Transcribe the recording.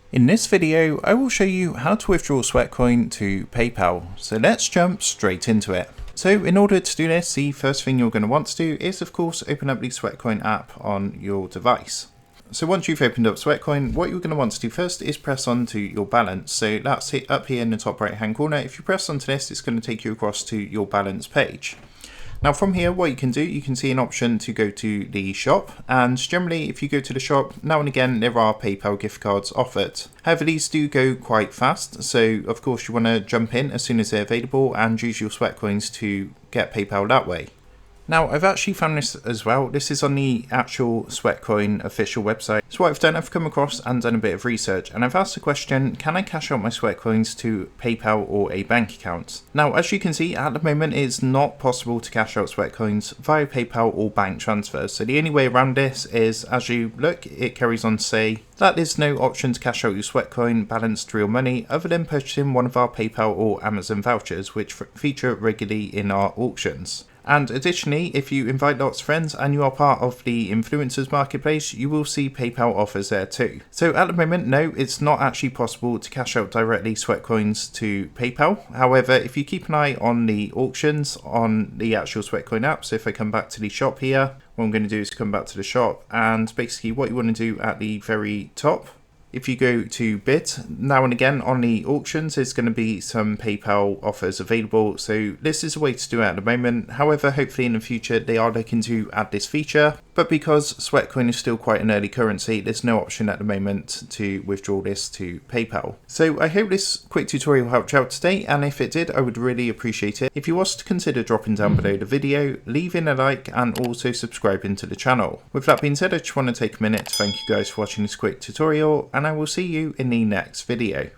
In this video, I will show you how to withdraw Sweatcoin to PayPal, so let's jump straight into it. So in order to do this, the first thing you're going to want to do is of course open up the Sweatcoin app on your device. So once you've opened up Sweatcoin, what you're going to want to do first is press onto your balance. So that's it up here in the top right hand corner. If you press onto this, it's going to take you across to your balance page. Now from here, what you can do, you can see an option to go to the shop, and generally if you go to the shop, now and again there are PayPal gift cards offered. However, these do go quite fast, so of course you want to jump in as soon as they're available and use your Sweatcoins to get PayPal that way. Now, I've actually found this as well. This is on the actual Sweatcoin official website. So what I've done, I've come across and done a bit of research, and I've asked the question, can I cash out my Sweatcoins to PayPal or a bank account? Now, as you can see, at the moment, it's not possible to cash out Sweatcoins via PayPal or bank transfers. So the only way around this is, as you look, it carries on to say that there's no option to cash out your Sweatcoin balanced real money other than purchasing one of our PayPal or Amazon vouchers, which feature regularly in our auctions. And additionally, if you invite lots of friends and you are part of the influencers marketplace, you will see PayPal offers there too. So at the moment, no, it's not actually possible to cash out directly Sweatcoins to PayPal. However, if you keep an eye on the auctions on the actual Sweatcoin app, so if I come back to the shop here, what I'm going to do is come back to the shop, and basically what you want to do at the very top, if you go to bid, now and again on the auctions, there's going to be some PayPal offers available. So this is a way to do it at the moment. However, hopefully in the future, they are looking to add this feature. But because Sweatcoin is still quite an early currency, there's no option at the moment to withdraw this to PayPal. So I hope this quick tutorial helped you out today. And if it did, I would really appreciate it if you was to consider dropping down below the video, leaving a like, and also subscribing to the channel. With that being said, I just want to take a minute to thank you guys for watching this quick tutorial, and I will see you in the next video.